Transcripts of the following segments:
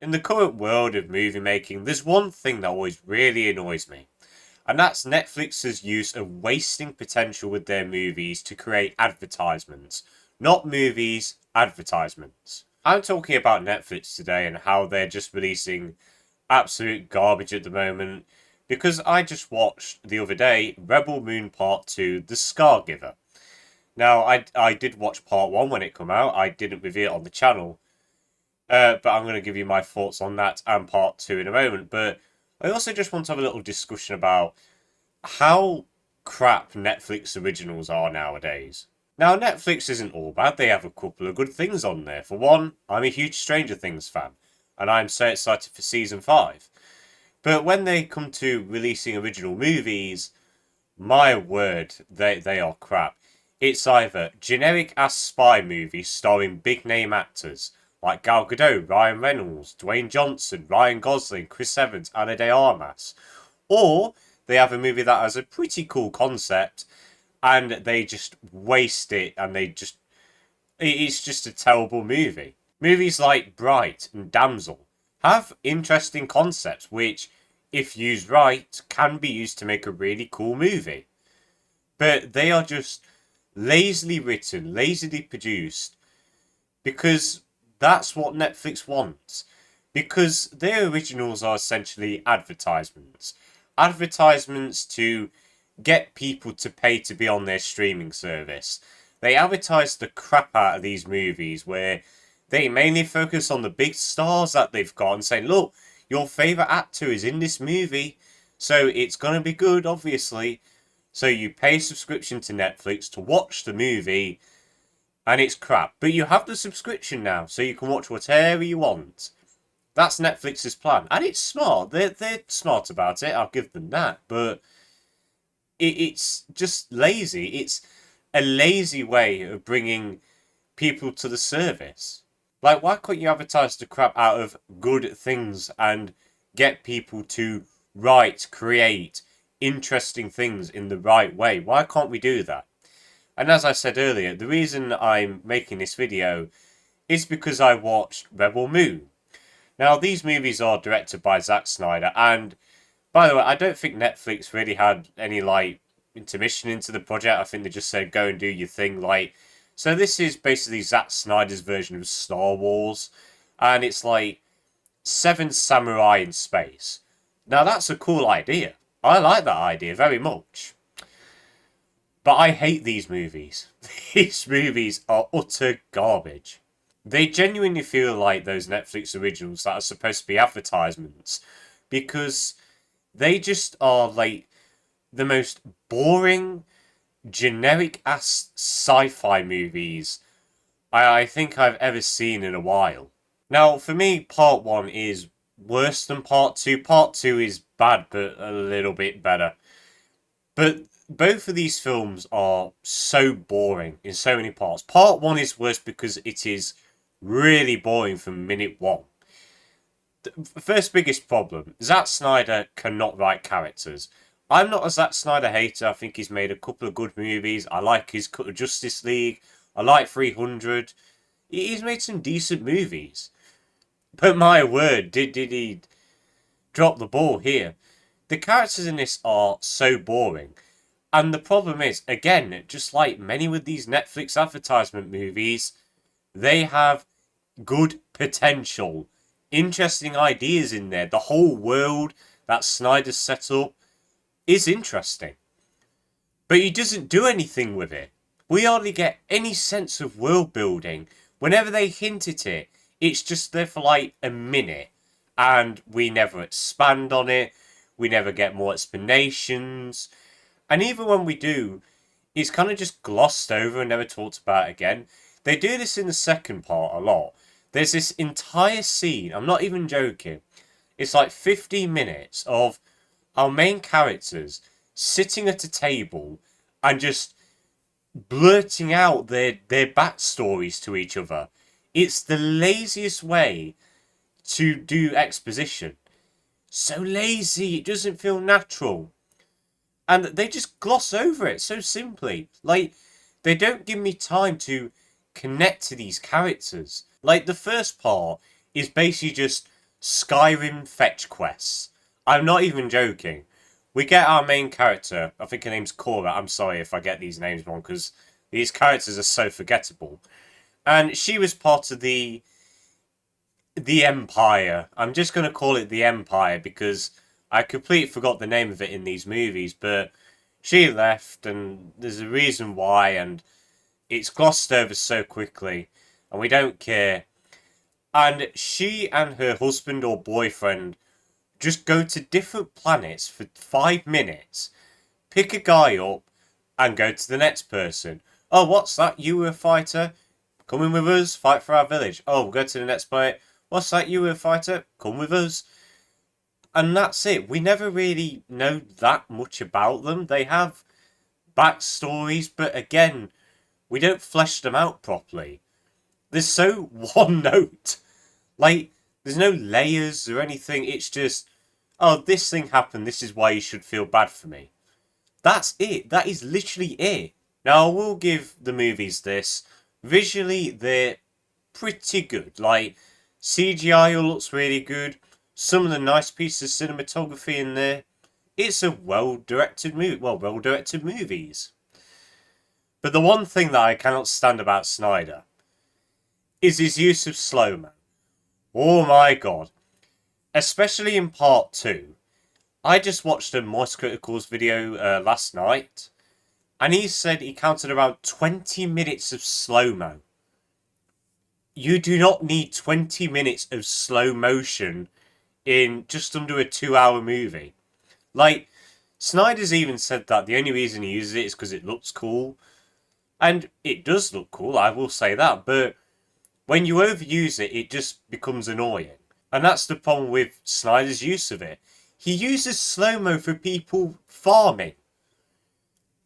In the current world of movie making, there's one thing that always really annoys me, and that's Netflix's use of wasting potential with their movies to create advertisements. Not movies, advertisements. I'm talking about Netflix today and how they're just releasing absolute garbage at the moment, because I just watched the other day Rebel Moon Part 2, The Scargiver. Now, I did watch Part 1 when it came out, I didn't review it on the channel, but I'm going to give you my thoughts on that and part two in a moment. But I also just want to have a little discussion about how crap Netflix originals are nowadays. Now, Netflix isn't all bad. They have a couple of good things on there. For one, I'm a huge Stranger Things fan, and I'm so excited for season 5. But when they come to releasing original movies, my word, they are crap. It's either generic ass spy movies starring big name actors like Gal Gadot, Ryan Reynolds, Dwayne Johnson, Ryan Gosling, Chris Evans, Ana de Armas, or they have a movie that has a pretty cool concept and they just waste it and it's just a terrible movie. Movies like Bright and Damsel have interesting concepts which, if used right, can be used to make a really cool movie. But they are just lazily written, lazily produced, because that's what Netflix wants. Because their originals are essentially advertisements. Advertisements to get people to pay to be on their streaming service. They advertise the crap out of these movies where they mainly focus on the big stars that they've got and say, look, your favourite actor is in this movie, so it's going to be good, obviously. So you pay a subscription to Netflix to watch the movie, and it's crap. But you have the subscription now, so you can watch whatever you want. That's Netflix's plan, and it's smart. They're smart about it. I'll give them that. But it's just lazy. It's a lazy way of bringing people to the service. Like, why can't you advertise the crap out of good things and get people to write, create interesting things in the right way? Why can't we do that? And as I said earlier, the reason I'm making this video is because I watched Rebel Moon. Now, these movies are directed by Zack Snyder, and by the way, I don't think Netflix really had any, intermission into the project. I think they just said, go and do your thing, So this is basically Zack Snyder's version of Star Wars, and it's like Seven Samurai in space. Now, that's a cool idea. I like that idea very much. But I hate these movies. These movies are utter garbage. They genuinely feel like those Netflix originals that are supposed to be advertisements because they just are like the most boring, generic ass sci fi movies I think I've ever seen in a while. Now, for me, part one is worse than part two. Part two is bad, but a little bit better. But both of these films are so boring in so many parts. Part one is worse because it is really boring from minute one. The first biggest problem, Zack Snyder cannot write characters. I'm not a Zack Snyder hater. I think he's made a couple of good movies. I like his cut of Justice League. I like 300. He's made some decent movies. But my word, did he drop the ball here? The characters in this are so boring. And the problem is, again, just like many with these Netflix advertisement movies, they have good potential, interesting ideas in there. The whole world that Snyder's set up is interesting. But he doesn't do anything with it. We hardly get any sense of world building. Whenever they hint at it, it's just there for like a minute. And we never expand on it. We never get more explanations. And even when we do, it's kind of just glossed over and never talked about again. They do this in the second part a lot. There's this entire scene, I'm not even joking, it's like 15 minutes of our main characters sitting at a table and just blurting out their backstories to each other. It's the laziest way to do exposition. So lazy, it doesn't feel natural. And they just gloss over it so simply. Like, they don't give me time to connect to these characters. Like, the first part is basically just Skyrim fetch quests. I'm not even joking. We get our main character, I think her name's Cora. I'm sorry if I get these names wrong because these characters are so forgettable. And she was part of the Empire. I'm just going to call it the Empire because I completely forgot the name of it in these movies, but she left and there's a reason why, and it's glossed over so quickly and we don't care. And she and her husband or boyfriend just go to different planets for 5 minutes, pick a guy up, and go to the next person. Oh, what's that? You were a fighter? Come in with us, fight for our village. Oh, we'll go to the next planet. What's that? You were a fighter? Come with us. And that's it. We never really know that much about them. They have backstories, but again, we don't flesh them out properly. They're so one note. Like, there's no layers or anything. It's just, oh, this thing happened. This is why you should feel bad for me. That's it. That is literally it. Now, I will give the movies this. Visually, they're pretty good. Like, CGI all looks really good. Some of the nice pieces of cinematography in there. It's a well-directed movie. Well, well-directed movies. But the one thing that I cannot stand about Snyder is his use of slow-mo. Oh my god. Especially in part 2. I just watched a Moist Critical's video last night, and he said he counted around 20 minutes of slow-mo. You do not need 20 minutes of slow motion in just under a 2-hour movie. Like, Snyder's even said that the only reason he uses it is because it looks cool. And it does look cool, I will say that, but when you overuse it, it just becomes annoying. And that's the problem with Snyder's use of it. He uses slow-mo for people farming.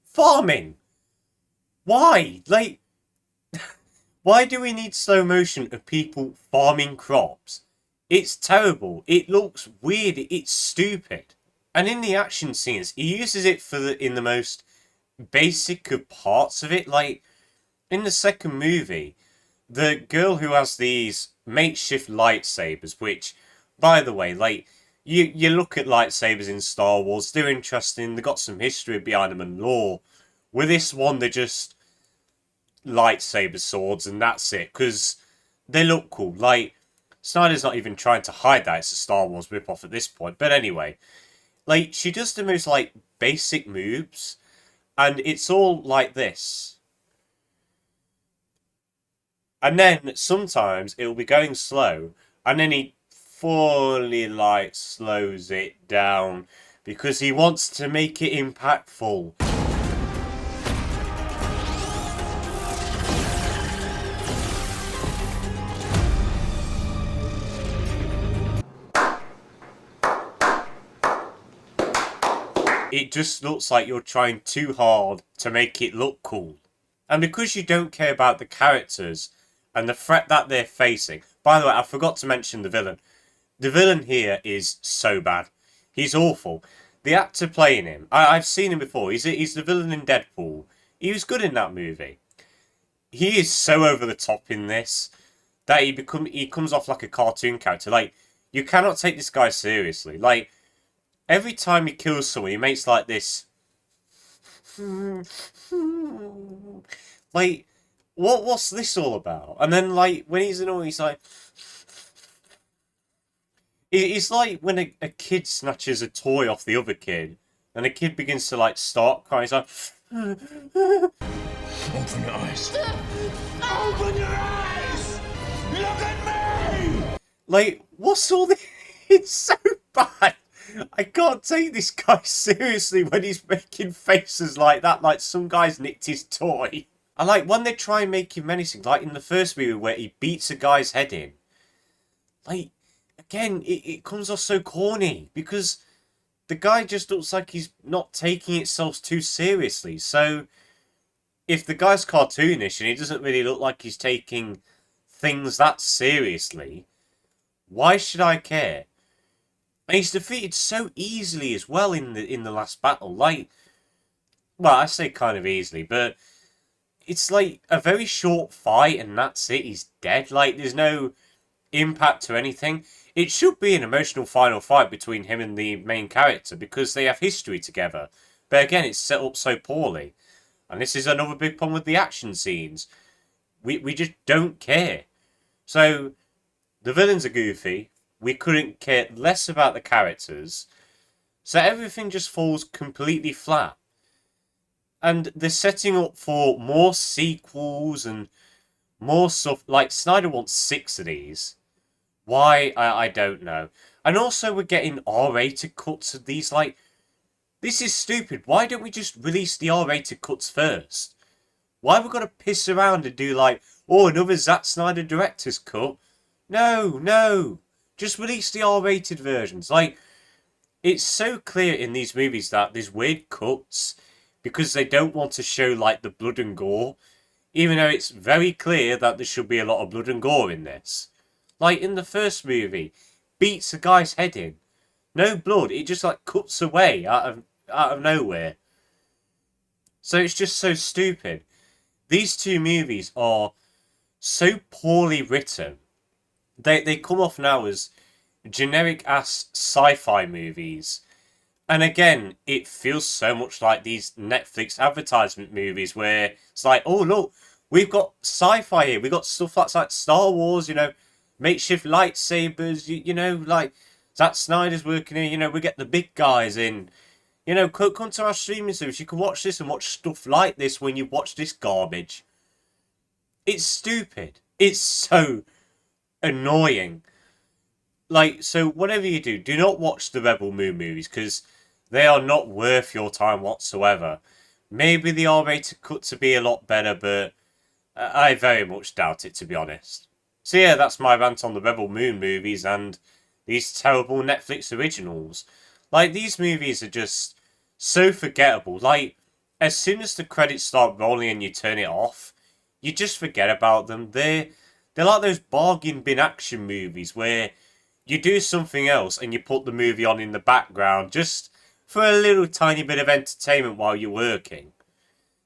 Farming! Why? Like, why do we need slow motion of people farming crops? It's terrible. It looks weird. It's stupid. And in the action scenes, he uses it in the most basic of parts of it. Like, in the second movie, the girl who has these makeshift lightsabers, which, by the way, like, you look at lightsabers in Star Wars, they're interesting, they've got some history behind them and lore. With this one, they're just lightsaber swords and that's it, because they look cool. Like, Snyder's not even trying to hide that it's a Star Wars ripoff at this point, but anyway. Like, she does the most, like, basic moves, and it's all like this. And then, sometimes, it'll be going slow, and then he fully, like, slows it down, because he wants to make it impactful. It just looks like you're trying too hard to make it look cool. And because you don't care about the characters and the threat that they're facing. By the way, I forgot to mention the villain. The villain here is so bad. He's awful. The actor playing him, I've seen him before. He's the villain in Deadpool. He was good in that movie. He is so over the top in this that he comes off like a cartoon character. Like, you cannot take this guy seriously. Like, every time he kills someone, he makes like this. Like, what's this all about? And then, like, when he's annoying, he's like. It's like when a kid snatches a toy off the other kid, and the kid begins to, like, start crying. He's like. Open your eyes. Open your eyes! Look at me! Like, what's all this? It's so bad. I can't take this guy seriously when he's making faces like that, like some guy's nicked his toy. I like when they try and make him menacing, like in the first movie where he beats a guy's head in. Like, again, it comes off so corny because the guy just looks like he's not taking itself too seriously. So, if the guy's cartoonish and he doesn't really look like he's taking things that seriously, why should I care? And he's defeated so easily as well in the last battle. Like, well, I say kind of easily, but it's like a very short fight and that's it. He's dead. Like, there's no impact to anything. It should be an emotional final fight between him and the main character because they have history together. But again, it's set up so poorly. And this is another big problem with the action scenes. We just don't care. So, the villains are goofy. We couldn't care less about the characters. So everything just falls completely flat. And they're setting up for more sequels and more stuff. Like, Snyder wants 6 of these. Why? I don't know. And also, we're getting R-rated cuts of these. Like, this is stupid. Why don't we just release the R-rated cuts first? Why have we got to piss around and do like, oh, another Zack Snyder director's cut? No, no. Just release the R-rated versions. Like, it's so clear in these movies that there's weird cuts because they don't want to show, like, the blood and gore. Even though it's very clear that there should be a lot of blood and gore in this. Like, in the first movie, beats a guy's head in. No blood. It just, like, cuts away out of nowhere. So it's just so stupid. These two movies are so poorly written. They come off now as generic-ass sci-fi movies. And again, it feels so much like these Netflix advertisement movies where it's like, oh, look, we've got sci-fi here. We've got stuff that's like Star Wars, you know, makeshift lightsabers, you know, like Zack Snyder's working here. You know, we get the big guys in. You know, come to our streaming service. You can watch this and watch stuff like this when you watch this garbage. It's stupid. It's so annoying. Like, so whatever you do, do not watch the Rebel Moon movies because they are not worth your time whatsoever. Maybe the R-rated cuts would be a lot better, but I very much doubt it, to be honest. So yeah, that's my rant on the Rebel Moon movies and these terrible Netflix originals. Like, these movies are just so forgettable. Like, as soon as the credits start rolling and you turn it off, you just forget about them. They're like those bargain bin action movies where you do something else and you put the movie on in the background just for a little tiny bit of entertainment while you're working.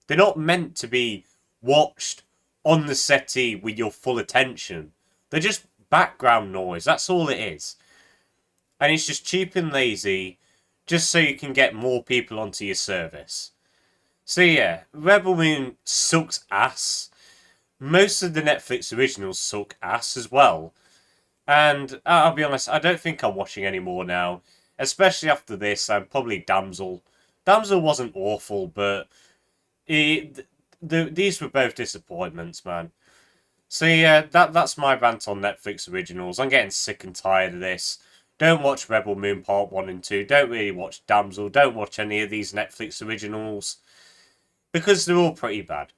They're not meant to be watched on the settee with your full attention. They're just background noise. That's all it is. And it's just cheap and lazy just so you can get more people onto your service. So yeah, Rebel Moon sucks ass. Most of the Netflix originals suck ass as well. And I'll be honest, I don't think I'm watching any more now. Especially after this, and probably Damsel. Damsel wasn't awful, but these were both disappointments, man. So yeah, that's my rant on Netflix originals. I'm getting sick and tired of this. Don't watch Rebel Moon Part 1 and 2. Don't really watch Damsel. Don't watch any of these Netflix originals. Because they're all pretty bad.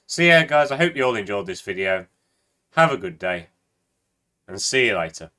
So yeah, guys, I hope you all enjoyed this video. Have a good day. And see you later.